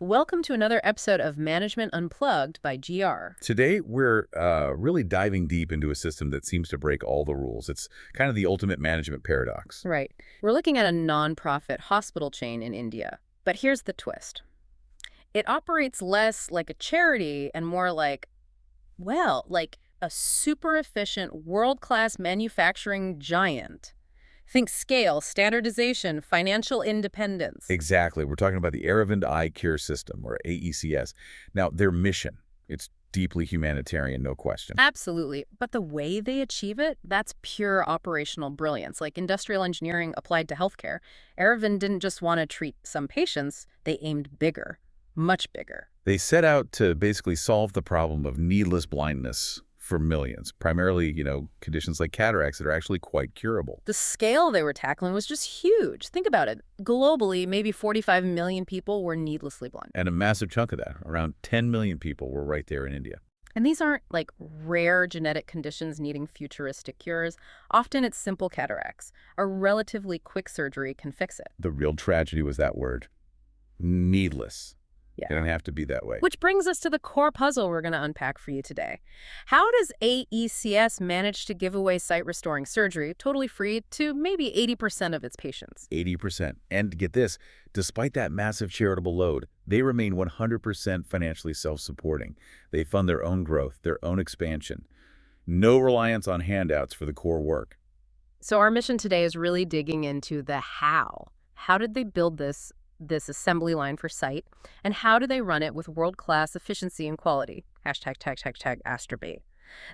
Welcome to another episode of Management Unplugged by GR. Today, we're really diving deep into a system that seems to break all the rules. It's kind of the ultimate management paradox. Right. We're looking at a non-profit hospital chain in India. But here's the twist. It operates less like a charity and more like, like a super efficient, world-class manufacturing giant. Think scale, standardization, financial independence. Exactly. We're talking about the Aravind Eye Care System, or AECS. Now, their mission, it's deeply humanitarian, no question. Absolutely. But the way they achieve it, that's pure operational brilliance, like industrial engineering applied to healthcare. Aravind didn't just want to treat some patients, they aimed bigger, much bigger. They set out to basically solve the problem of needless blindness for millions, primarily, conditions like cataracts that are actually quite curable. The scale they were tackling was just huge. Think about it. Globally, maybe 45 million people were needlessly blind. And a massive chunk of that, around 10 million people, were right there in India. And these aren't like rare genetic conditions needing futuristic cures. Often it's simple cataracts. A relatively quick surgery can fix it. The real tragedy was that word, needless. Yeah. It don't have to be that way. Which brings us to the core puzzle we're going to unpack for you today. How does AECS manage to give away sight-restoring surgery totally free to maybe 80% of its patients? 80%. And get this, despite that massive charitable load, they remain 100% financially self-supporting. They fund their own growth, their own expansion. No reliance on handouts for the core work. So our mission today is really digging into the how. How did they build this assembly line for sight, and how do they run it with world-class efficiency and quality? ###AstraB.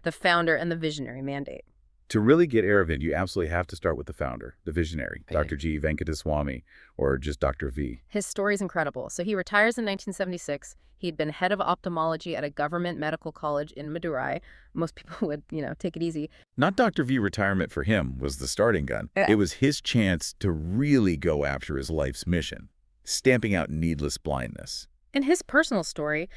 The founder and the visionary mandate. To really get Aravind, you absolutely have to start with the founder, the visionary, Dr. G. Venkataswamy, or just Dr. V. His story's incredible. So he retires in 1976. He'd been head of ophthalmology at a government medical college in Madurai. Most people would, take it easy. Not Dr. V retirement for him was the starting gun. Yeah. It was his chance to really go after his life's mission, stamping out needless blindness. In his personal story,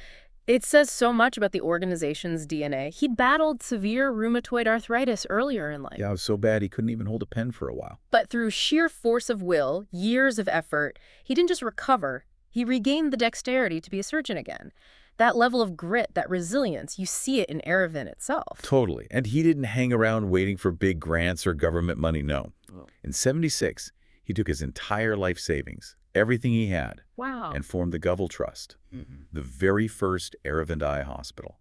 it says so much about the organization's DNA. He'd battled severe rheumatoid arthritis earlier in life. Yeah, it was so bad he couldn't even hold a pen for a while. But through sheer force of will, years of effort, he didn't just recover, he regained the dexterity to be a surgeon again. That level of grit, that resilience, you see it in Aravind itself. Totally. And he didn't hang around waiting for big grants or government money, no. Oh. In '76, he took his entire life savings, everything he had, Wow. and formed the Govil Trust, the very first Aravind Eye hospital.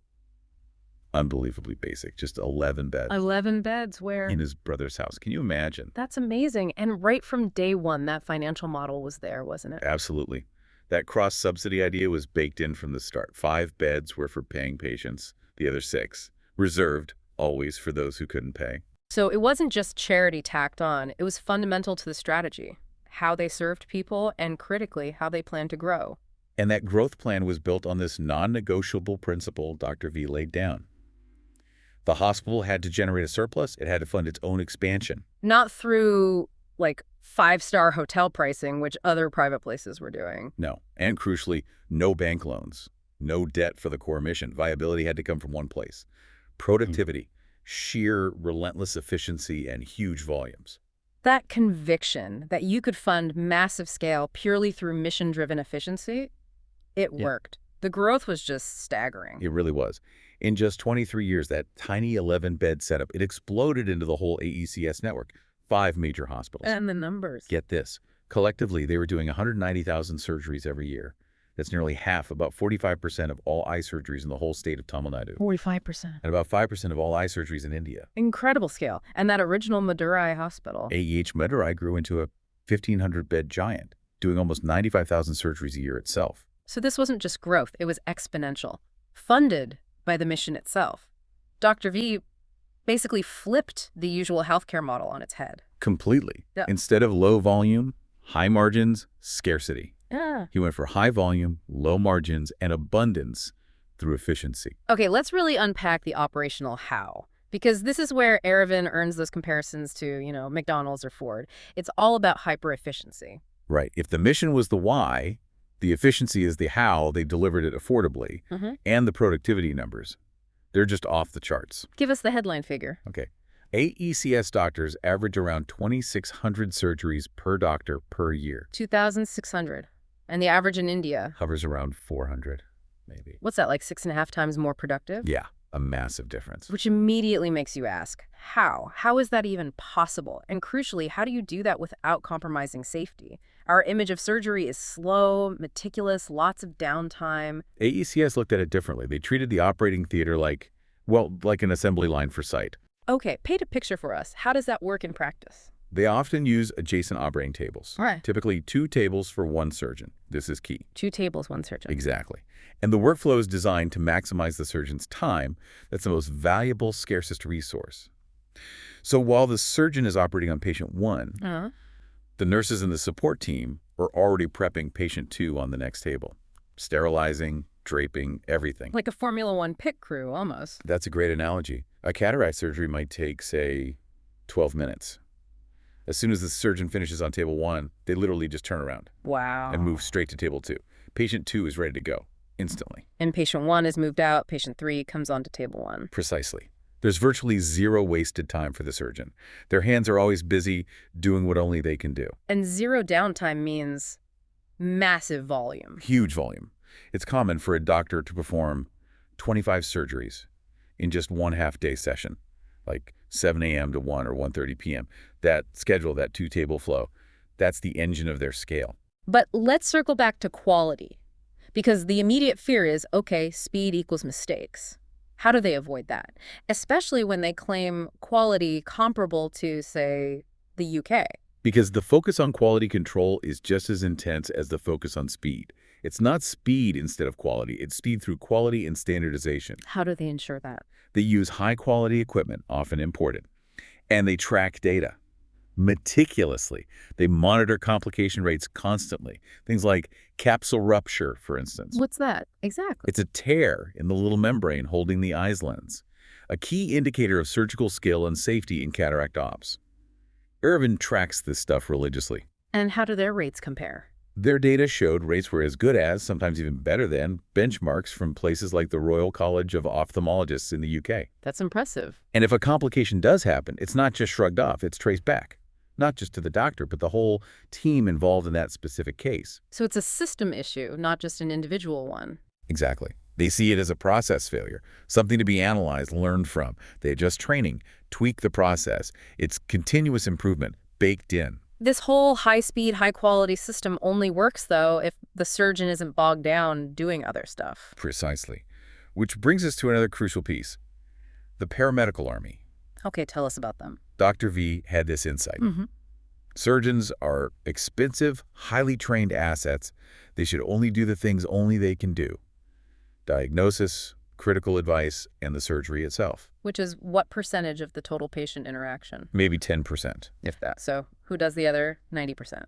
Unbelievably basic, just 11 beds 11 beds where... in his brother's house. Can you imagine? That's amazing. And right from day one, that financial model was there, wasn't it? Absolutely. That cross-subsidy idea was baked in from the start. 5 beds were for paying patients, the other 6 reserved, always for those who couldn't pay. So it wasn't just charity tacked on. It was fundamental to the strategy, how they served people, and critically, how they planned to grow. And that growth plan was built on this non-negotiable principle Dr. V laid down. The hospital had to generate a surplus. It had to fund its own expansion. Not through, 5-star hotel pricing, which other private places were doing. No. And crucially, no bank loans, no debt for the core mission. Viability had to come from one place. Productivity, sheer relentless efficiency, and huge volumes. That conviction that you could fund massive scale purely through mission-driven efficiency, it worked. The growth was just staggering. It really was. In just 23 years, that tiny 11-bed setup, it exploded into the whole AECS network. 5 major hospitals. And the numbers. Get this. Collectively, they were doing 190,000 surgeries every year. That's nearly half, about 45% of all eye surgeries in the whole state of Tamil Nadu. 45%. And about 5% of all eye surgeries in India. Incredible scale. And that original Madurai hospital. AEH Madurai grew into a 1,500-bed giant, doing almost 95,000 surgeries a year itself. So this wasn't just growth, it was exponential, funded by the mission itself. Dr. V basically flipped the usual healthcare model on its head. Completely. Yeah. Instead of low volume, high margins, scarcity. Yeah. He went for high volume, low margins, and abundance through efficiency. Okay, let's really unpack the operational how. Because this is where Aravind earns those comparisons to, McDonald's or Ford. It's all about hyper-efficiency. Right. If the mission was the why, the efficiency is the how they delivered it affordably, and the productivity numbers. They're just off the charts. Give us the headline figure. Okay. AECS doctors average around 2,600 surgeries per doctor per year. 2,600. And the average in India? Hovers around 400, maybe. What's that, like 6.5 times more productive? Yeah, a massive difference. Which immediately makes you ask, how? How is that even possible? And crucially, how do you do that without compromising safety? Our image of surgery is slow, meticulous, lots of downtime. AECS looked at it differently. They treated the operating theater like, well, like an assembly line for sight. Okay, paint a picture for us. How does that work in practice? They often use adjacent operating tables. Right. Typically 2 tables for 1 surgeon. This is key. 2 tables, 1 surgeon. Exactly. And the workflow is designed to maximize the surgeon's time. That's the most valuable, scarcest resource. So while the surgeon is operating on patient 1, the nurses and the support team are already prepping patient 2 on the next table. Sterilizing, draping, everything. Like a Formula One pit crew, almost. That's a great analogy. A cataract surgery might take, say, 12 minutes. As soon as the surgeon finishes on table 1, they literally just turn around. Wow. And move straight to table 2. Patient 2 is ready to go, instantly. And patient 1 is moved out, patient 3 comes onto table 1. Precisely. There's virtually 0 wasted time for the surgeon. Their hands are always busy doing what only they can do. And 0 downtime means massive volume. Huge volume. It's common for a doctor to perform 25 surgeries in just 1 half-day session, like 7 a.m. to 1 or 1:30 p.m. That schedule, that 2-table flow, that's the engine of their scale. But let's circle back to quality, because the immediate fear is, okay, speed equals mistakes. How do they avoid that? Especially when they claim quality comparable to, say, the UK. Because the focus on quality control is just as intense as the focus on speed. It's not speed instead of quality. It's speed through quality and standardization. How do they ensure that? They use high-quality equipment, often imported, and they track data meticulously. They monitor complication rates constantly. Things like capsule rupture, for instance. What's that? Exactly. It's a tear in the little membrane holding the eyes lens, a key indicator of surgical skill and safety in cataract ops. Aravind tracks this stuff religiously. And how do their rates compare? Their data showed rates were as good as, sometimes even better than, benchmarks from places like the Royal College of Ophthalmologists in the UK. That's impressive. And if a complication does happen, it's not just shrugged off, it's traced back. Not just to the doctor, but the whole team involved in that specific case. So it's a system issue, not just an individual one. Exactly. They see it as a process failure, something to be analyzed, learned from. They adjust training, tweak the process. It's continuous improvement, baked in. This whole high-speed, high-quality system only works, though, if the surgeon isn't bogged down doing other stuff. Precisely. Which brings us to another crucial piece. The paramedical army. Okay, tell us about them. Dr. V had this insight. Surgeons are expensive, highly trained assets. They should only do the things only they can do. Diagnosis, critical advice, and the surgery itself. Which is what percentage of the total patient interaction? Maybe 10%, if that. So who does the other 90%?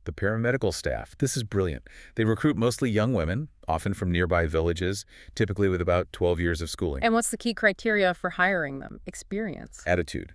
The paramedical staff. This is brilliant. They recruit mostly young women, often from nearby villages, typically with about 12 years of schooling. And what's the key criteria for hiring them? Experience. Attitude.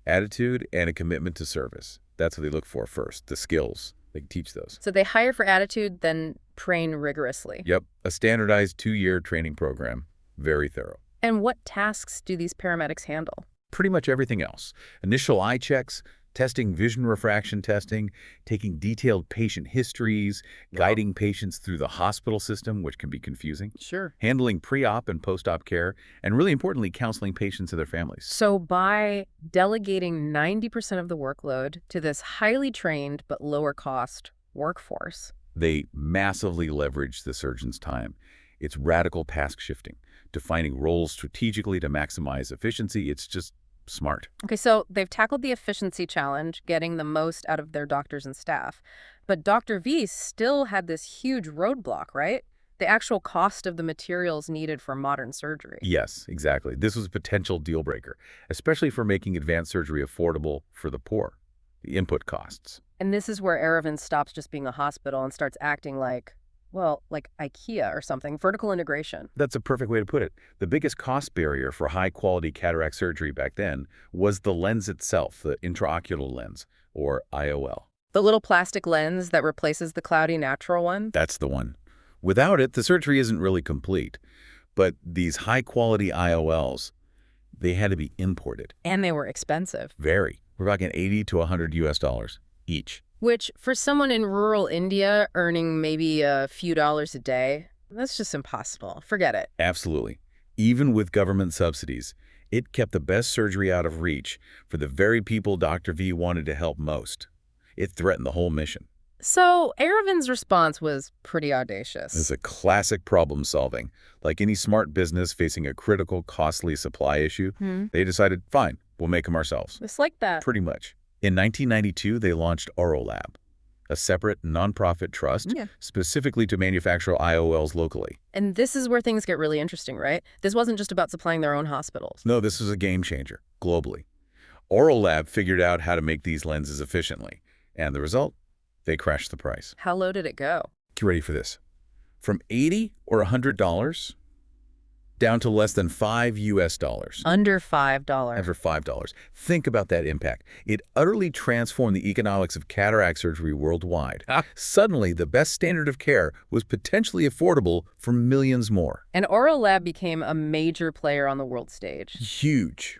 Attitude and a commitment to service. That's what they look for first, the skills. They can teach those. So they hire for attitude, then train rigorously. Yep, a standardized 2-year training program. Very thorough. And what tasks do these paramedics handle? Pretty much everything else. Initial eye checks, testing vision refraction testing, taking detailed patient histories, guiding patients through the hospital system, which can be confusing. Sure. Handling pre-op and post-op care, and really importantly, counseling patients and their families. So by delegating 90% of the workload to this highly trained but lower cost workforce, they massively leverage the surgeon's time. It's radical task shifting, defining roles strategically to maximize efficiency. It's just smart. Okay, so they've tackled the efficiency challenge, getting the most out of their doctors and staff. But Dr. V still had this huge roadblock, right? The actual cost of the materials needed for modern surgery. Yes, exactly. This was a potential deal breaker, especially for making advanced surgery affordable for the poor, the input costs. And this is where Aravind stops just being a hospital and starts acting like, well, like IKEA or something, vertical integration. That's a perfect way to put it. The biggest cost barrier for high-quality cataract surgery back then was the lens itself, the intraocular lens, or IOL. The little plastic lens that replaces the cloudy natural one? That's the one. Without it, the surgery isn't really complete. But these high-quality IOLs, they had to be imported. And they were expensive. Very. We're talking 80 to 100 US dollars each. Which, for someone in rural India earning maybe a few dollars a day, that's just impossible. Forget it. Absolutely. Even with government subsidies, it kept the best surgery out of reach for the very people Dr. V wanted to help most. It threatened the whole mission. So Aravind's response was pretty audacious. It's a classic problem solving. Like any smart business facing a critical, costly supply issue, they decided, fine, we'll make them ourselves. Just like that. Pretty much. In 1992, they launched Orolab, a separate nonprofit trust specifically to manufacture IOLs locally. And this is where things get really interesting, right? This wasn't just about supplying their own hospitals. No, this was a game changer, globally. Orolab figured out how to make these lenses efficiently. And the result? They crashed the price. How low did it go? Get ready for this. From $80 or $100 down to less than $5 US. Under $5. Under $5. Think about that impact. It utterly transformed the economics of cataract surgery worldwide. Suddenly, the best standard of care was potentially affordable for millions more. And Orolab became a major player on the world stage. Huge.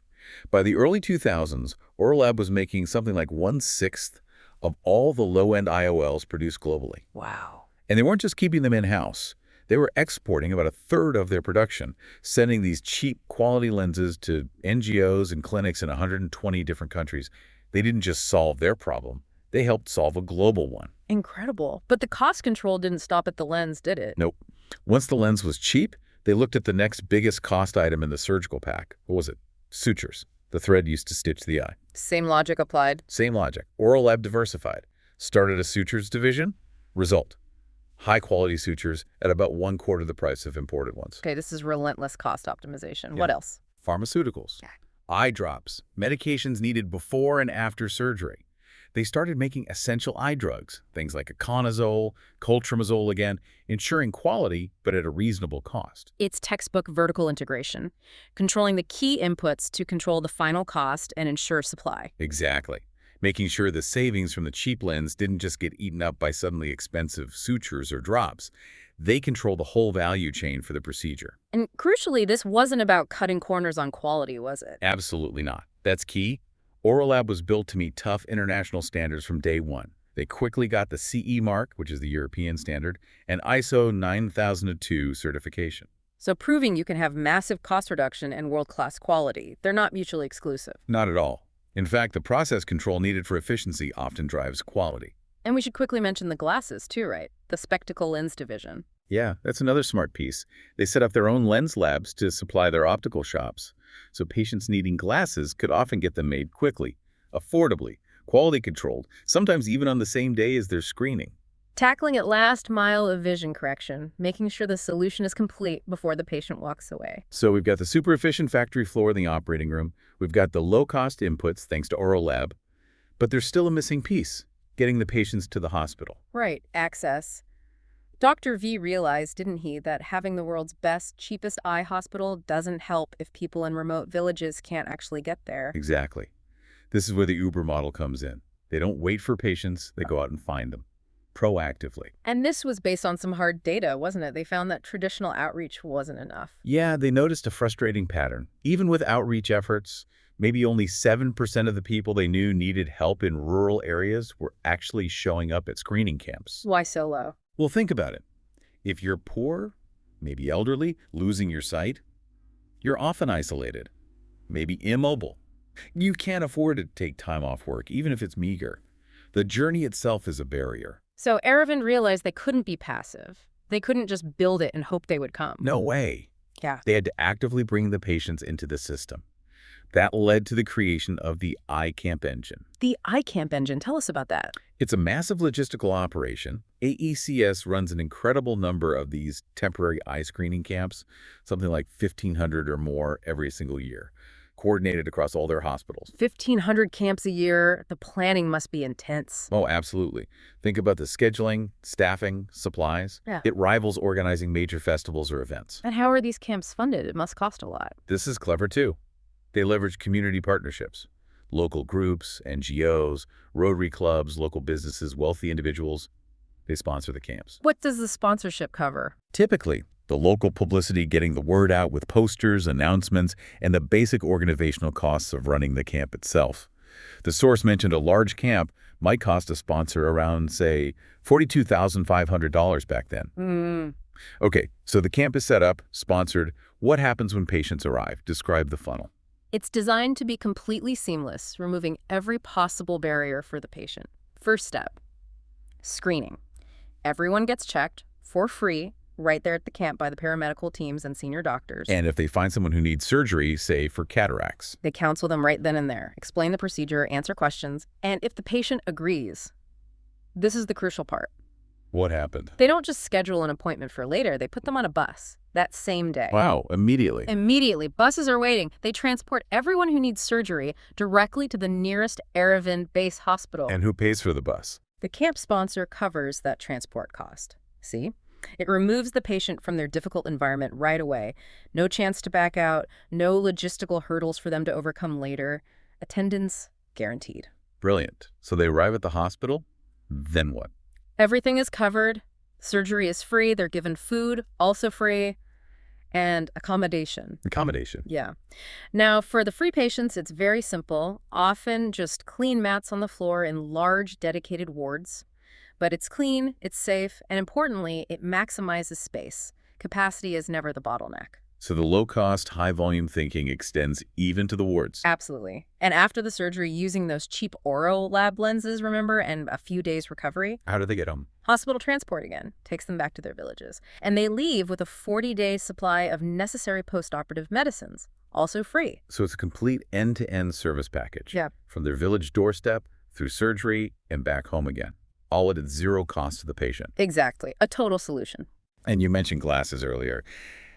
By the early 2000s, Orolab was making something like 1/6 of all the low-end IOLs produced globally. Wow. And they weren't just keeping them in-house. They were exporting about 1/3 of their production, sending these cheap quality lenses to NGOs and clinics in 120 different countries. They didn't just solve their problem. They helped solve a global one. Incredible. But the cost control didn't stop at the lens, did it? Nope. Once the lens was cheap, they looked at the next biggest cost item in the surgical pack. What was it? Sutures. The thread used to stitch the eye. Same logic applied. Same logic. Orolab diversified. Started a sutures division. Result: high-quality sutures at about 1/4 the price of imported ones. Okay, this is relentless cost optimization. What else? Pharmaceuticals, eye drops, medications needed before and after surgery. They started making essential eye drugs, things like iconazole, coltremazole again, ensuring quality but at a reasonable cost. It's textbook vertical integration, controlling the key inputs to control the final cost and ensure supply. Exactly. Making sure the savings from the cheap lens didn't just get eaten up by suddenly expensive sutures or drops. They control the whole value chain for the procedure. And crucially, this wasn't about cutting corners on quality, was it? Absolutely not. That's key. Orolab was built to meet tough international standards from day one. They quickly got the CE mark, which is the European standard, and ISO 9002 certification. So proving you can have massive cost reduction and world-class quality. They're not mutually exclusive. Not at all. In fact, the process control needed for efficiency often drives quality. And we should quickly mention the glasses too, right? The spectacle lens division. Yeah, that's another smart piece. They set up their own lens labs to supply their optical shops. So patients needing glasses could often get them made quickly, affordably, quality controlled, sometimes even on the same day as their screening. Tackling at last mile of vision correction, making sure the solution is complete before the patient walks away. So we've got the super efficient factory floor in the operating room. We've got the low-cost inputs thanks to Orolab. But there's still a missing piece, getting the patients to the hospital. Right, access. Dr. V realized, didn't he, that having the world's best, cheapest eye hospital doesn't help if people in remote villages can't actually get there. Exactly. This is where the Uber model comes in. They don't wait for patients, they go out and find them, proactively. And this was based on some hard data, wasn't it? They found that traditional outreach wasn't enough. Yeah, they noticed a frustrating pattern. Even with outreach efforts, maybe only 7% of the people they knew needed help in rural areas were actually showing up at screening camps. Why so low? Well, think about it. If you're poor, maybe elderly, losing your sight, you're often isolated, maybe immobile. You can't afford to take time off work, even if it's meager. The journey itself is a barrier. So Aravind realized they couldn't be passive. They couldn't just build it and hope they would come. No way. Yeah. They had to actively bring the patients into the system. That led to the creation of the iCamp engine. The iCamp engine, tell us about that. It's a massive logistical operation. AECS runs an incredible number of these temporary eye screening camps, something like 1,500 or more every single year, coordinated across all their hospitals. 1,500 camps a year. The planning must be intense. Oh, absolutely. Think about the scheduling, staffing, supplies. Yeah. It rivals organizing major festivals or events. And how are these camps funded? It must cost a lot. This is clever, too. They leverage community partnerships. Local groups, NGOs, Rotary clubs, local businesses, wealthy individuals, they sponsor the camps. What does the sponsorship cover? Typically, the local publicity, getting the word out with posters, announcements, and the basic organizational costs of running the camp itself. The source mentioned a large camp might cost a sponsor around, say, $42,500 back then. Mm. Okay, so the camp is set up, sponsored. What happens when patients arrive? Describe the funnel. It's designed to be completely seamless, removing every possible barrier for the patient. First step, screening. Everyone gets checked for free right there at the camp by the paramedical teams and senior doctors. And if they find someone who needs surgery, say for cataracts, They counsel them right then and there, explain the procedure, answer questions, and if the patient agrees, this is the crucial part. what happened? They don't just schedule an appointment for later, they put them on a bus that same day. Wow, immediately. Immediately, buses are waiting. They transport everyone who needs surgery directly to the nearest Aravind base hospital. And who pays for the bus? The camp sponsor covers that transport cost. See? It removes the patient from their difficult environment right away. No chance to back out, no logistical hurdles for them to overcome later. Attendance guaranteed. Brilliant. So they arrive at the hospital, then what? Everything is covered. Surgery is free. They're given food, also free, and accommodation. Accommodation. Yeah. Now, for the free patients, it's very simple. Often just clean mats on the floor in large, dedicated wards. But it's clean, it's safe, and importantly, it maximizes space. Capacity is never the bottleneck. So the low-cost, high-volume thinking extends even to the wards. Absolutely. And after the surgery, using those cheap oral lab lenses, remember, and a few days recovery, How do they get home? hospital transport again takes them back to their villages. And they leave with a 40-day supply of necessary post-operative medicines, also free. So it's a complete end-to-end service package. Yeah. From their village doorstep, through surgery, and back home again. All at zero cost to the patient. Exactly. A total solution. And you mentioned glasses earlier.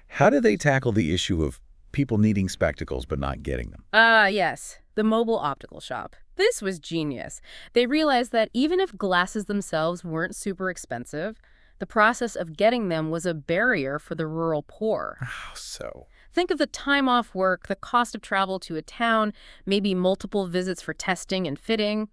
How do they tackle the issue of people needing spectacles but not getting them? Yes. The mobile optical shop. This was genius. They realized that even if glasses themselves weren't super expensive, the process of getting them was a barrier for the rural poor. How so? Think of the time off work, the cost of travel to a town, maybe multiple visits for testing and fitting.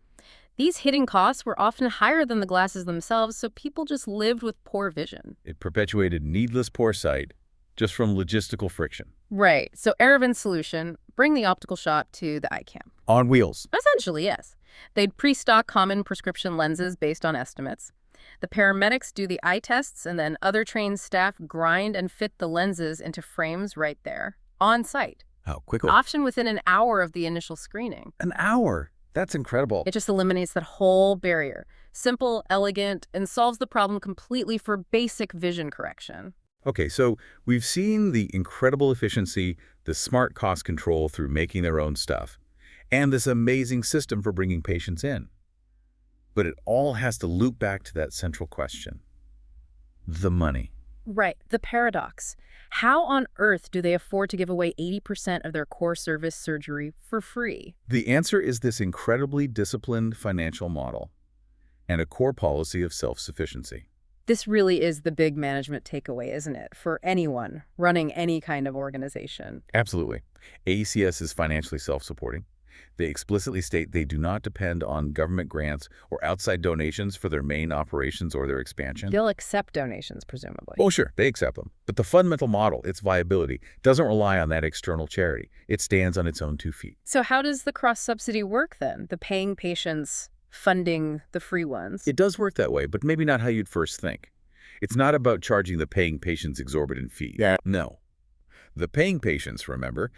These hidden costs were often higher than the glasses themselves, so people just lived with poor vision. It perpetuated needless poor sight just from logistical friction. Right. So Aravind's solution, bring the optical shop to the eye camp. On wheels. Essentially, yes. They'd pre-stock common prescription lenses based on estimates. The paramedics do the eye tests, and then other trained staff grind and fit the lenses into frames right there, on site. How quickly? Often within an hour of the initial screening. An hour. That's incredible. It just eliminates that whole barrier. Simple, elegant, and solves the problem completely for basic vision correction. Okay, so we've seen the incredible efficiency, the smart cost control through making their own stuff, and this amazing system for bringing patients in. But it all has to loop back to that central question. The money. Right, the paradox. How on earth do they afford to give away 80% of their core service surgery for free? The answer is this incredibly disciplined financial model and a core policy of self-sufficiency. This really is the big management takeaway, isn't it, for anyone running any kind of organization? Absolutely. AECS is financially self-supporting. They explicitly state they do not depend on government grants or outside donations for their main operations or their expansion. They'll accept donations, presumably. Oh, sure, they accept them. But the fundamental model, its viability, doesn't rely on that external charity. It stands on its own 2 feet. So how does the cross-subsidy work then? The paying patients funding the free ones? It does work that way, but maybe not how you'd first think. It's not about charging the paying patients exorbitant fees. Yeah. No. The paying patients, remember,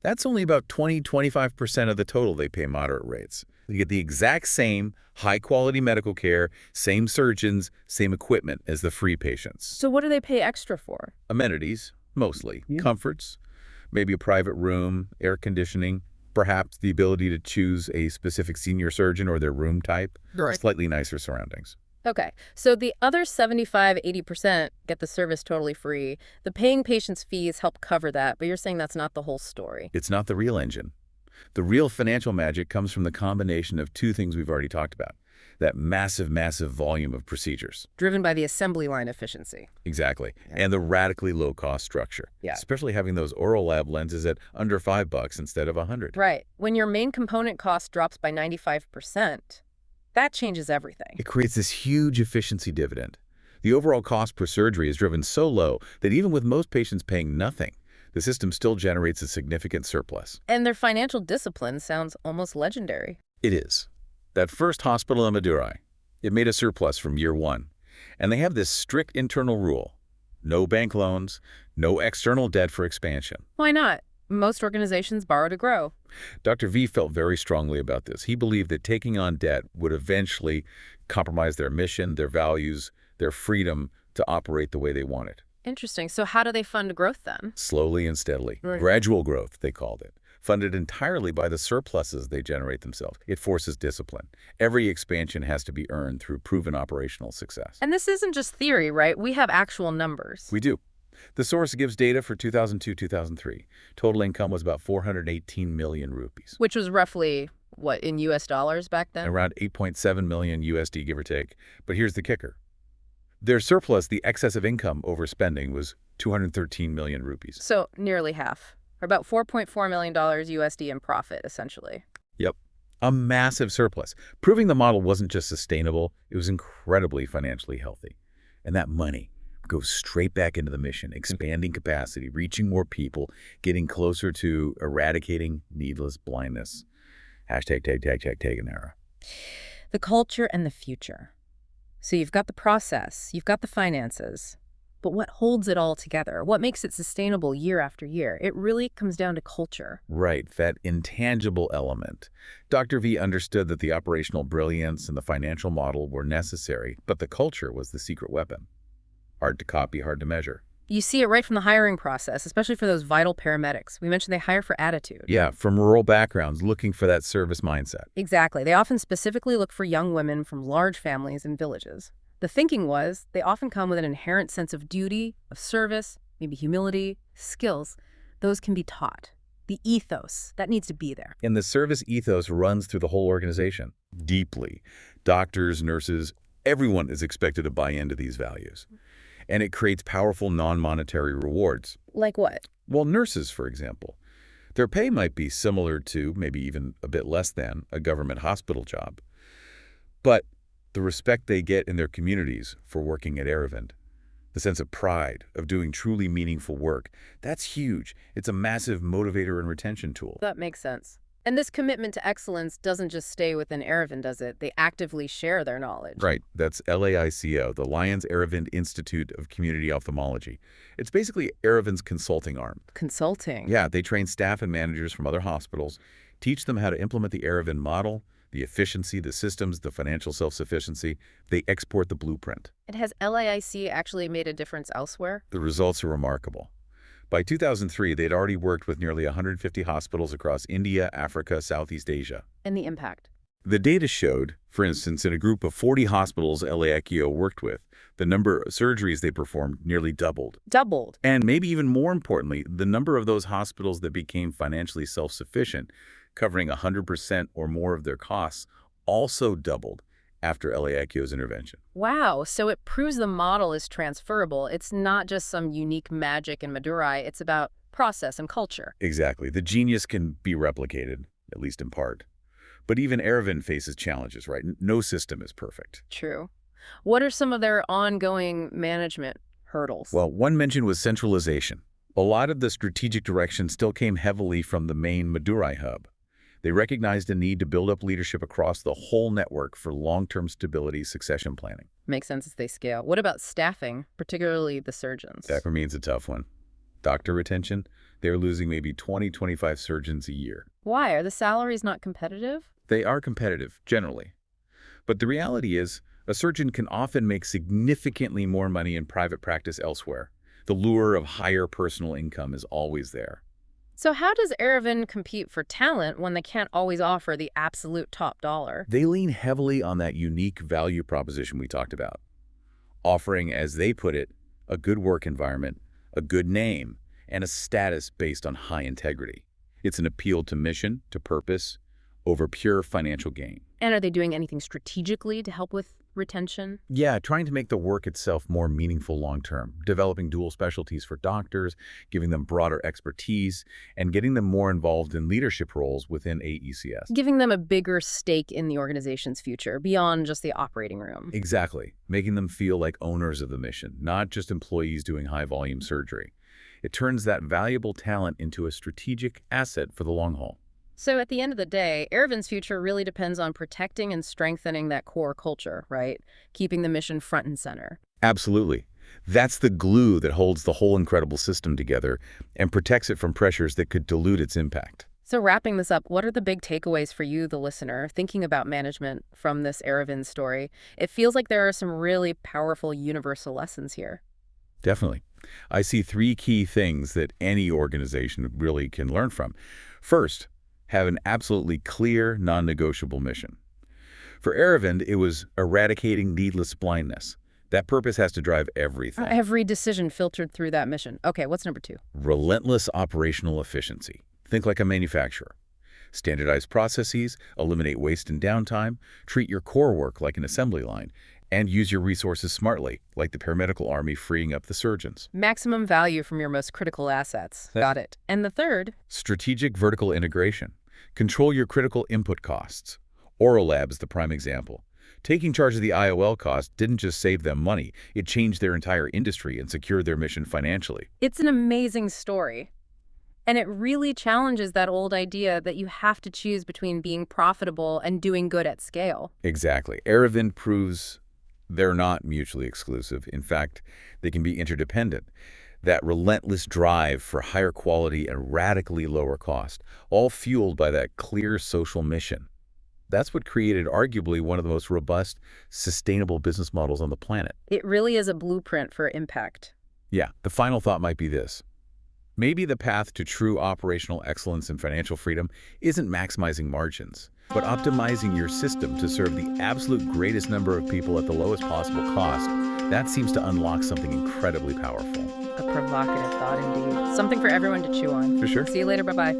that's only about 20–25% of the total they pay moderate rates. They get the exact same high-quality medical care, same surgeons, same equipment as the free patients. So what do they pay extra for? Amenities, mostly. Comforts, maybe a private room, air conditioning, perhaps the ability to choose a specific senior surgeon or their room type, Right. slightly nicer surroundings. Okay, so the other 75–80% get the service totally free. The paying patients' fees help cover that, but you're saying that's not the whole story. It's not the real engine. The real financial magic comes from the combination of 2 things we've already talked about. That massive, massive volume of procedures. Driven by the assembly line efficiency. Exactly. And the radically low-cost structure. Yeah. Especially having those oral lab lenses at under $5 instead of $100. Right. When your main component cost drops by 95%, that changes everything. It creates this huge efficiency dividend. The overall cost per surgery is driven so low that even with most patients paying nothing, the system still generates a significant surplus. And their financial discipline sounds almost legendary. It is. That first hospital in Madurai, it made a surplus from year one. And they have this strict internal rule. No bank loans, no external debt for expansion. Why not? Most organizations borrow to grow. Dr. V felt very strongly about this. He believed that taking on debt would eventually compromise their mission, their values, their freedom to operate the way they wanted. Interesting. So how do they fund growth then? Slowly and steadily. Right. Gradual growth, they called it. Funded entirely by the surpluses they generate themselves. It forces discipline. Every expansion has to be earned through proven operational success. And this isn't just theory, right? We have actual numbers. We do. The source gives data for 2002-2003. Total income was about 418 million rupees. Which was roughly, what, in US dollars back then? Around 8.7 million USD, give or take. But here's the kicker. Their surplus, the excess of income over spending, was 213 million rupees. So nearly half, or about $4.4 million USD in profit, essentially. Yep. A massive surplus, proving the model wasn't just sustainable, it was incredibly financially healthy. And that money goes straight back into the mission, expanding capacity, reaching more people, getting closer to eradicating needless blindness. Hashtag tag an era. The culture and the future. So you've got the process, you've got the finances, but what holds it all together? What makes it sustainable year after year? It really comes down to culture. Right, that intangible element. Dr. V understood that the operational brilliance and the financial model were necessary, but the culture was the secret weapon. Hard to copy, hard to measure. You see it right from the hiring process, especially for those vital paramedics. We mentioned they hire for attitude. Yeah, from rural backgrounds, looking for that service mindset. Exactly. They often specifically look for young women from large families and villages. The thinking was they often come with an inherent sense of duty, of service, maybe humility, skills. Those can be taught. The ethos, that needs to be there. And the service ethos runs through the whole organization, deeply. Doctors, nurses, everyone is expected to buy into these values. And it creates powerful non-monetary rewards. Like what? Well, nurses, for example. Their pay might be similar to, maybe even a bit less than, a government hospital job. But the respect they get in their communities for working at Aravind, the sense of pride, of doing truly meaningful work, that's huge. It's a massive motivator and retention tool. That makes sense. And this commitment to excellence doesn't just stay within Aravind, does it? They actively share their knowledge. Right. That's LAICO, the Lions Aravind Institute of Community Ophthalmology. It's basically Aravind's consulting arm. Consulting? Yeah, they train staff and managers from other hospitals, teach them how to implement the Aravind model, the efficiency, the systems, the financial self-sufficiency. They export the blueprint. And has LAIC actually made a difference elsewhere? The results are remarkable. By 2003, they'd already worked with nearly 150 hospitals across India, Africa, Southeast Asia. And the impact? The data showed, for instance, in a group of 40 hospitals IKEA worked with, the number of surgeries they performed nearly doubled. Doubled? And maybe even more importantly, the number of those hospitals that became financially self-sufficient, covering 100% or more of their costs, also doubled after IKEA's intervention. Wow, so it proves the model is transferable. It's not just some unique magic in Madurai. It's about process and culture. Exactly. The genius can be replicated, at least in part. But even Aravind faces challenges, right? No system is perfect. True. What are some of their ongoing management hurdles? Well, one mention was centralization. A lot of the strategic direction still came heavily from the main Madurai hub. They recognized a need to build up leadership across the whole network for long-term stability succession planning. Makes sense as they scale. What about staffing, particularly the surgeons? That remains a tough one. Doctor retention, they're losing maybe 20-25 surgeons a year. Why? Are the salaries not competitive? They are competitive, generally. But the reality is, a surgeon can often make significantly more money in private practice elsewhere. The lure of higher personal income is always there. So how does Aravind compete for talent when they can't always offer the absolute top dollar? They lean heavily on that unique value proposition we talked about, offering, as they put it, a good work environment, a good name, and a status based on high integrity. It's an appeal to mission, to purpose, over pure financial gain. And are they doing anything strategically to help with retention? Yeah, trying to make the work itself more meaningful long-term, developing dual specialties for doctors, giving them broader expertise, and getting them more involved in leadership roles within AECS. Giving them a bigger stake in the organization's future, beyond just the operating room. Exactly, making them feel like owners of the mission, not just employees doing high-volume surgery. It turns that valuable talent into a strategic asset for the long haul. So at the end of the day, Airvin's future really depends on protecting and strengthening that core culture, right? Keeping the mission front and center. Absolutely. That's the glue that holds the whole incredible system together and protects it from pressures that could dilute its impact. So wrapping this up, what are the big takeaways for you, the listener, thinking about management from this Aravind story? It feels like there are some really powerful universal lessons here. Definitely. I see three key things that any organization really can learn from. First, have an absolutely clear, non-negotiable mission. For Aravind, it was eradicating needless blindness. That purpose has to drive everything. Every decision filtered through that mission. Okay, what's number two? Relentless operational efficiency. Think like a manufacturer. Standardize processes, eliminate waste and downtime, treat your core work like an assembly line, and use your resources smartly, like the paramedical army freeing up the surgeons. Maximum value from your most critical assets. Got it. And the third? Strategic vertical integration. Control your critical input costs. Oralab is the prime example. Taking charge of the IOL cost didn't just save them money, it changed their entire industry and secured their mission financially. It's an amazing story. And it really challenges that old idea that you have to choose between being profitable and doing good at scale. Exactly. Aravind proves they're not mutually exclusive. In fact, they can be interdependent. That relentless drive for higher quality and radically lower cost, all fueled by that clear social mission. That's what created arguably one of the most robust, sustainable business models on the planet. It really is a blueprint for impact. Yeah, the final thought might be this. Maybe the path to true operational excellence and financial freedom isn't maximizing margins, but optimizing your system to serve the absolute greatest number of people at the lowest possible cost. That seems to unlock something incredibly powerful. A provocative thought indeed. Something for everyone to chew on. For sure. See you later. Bye-bye.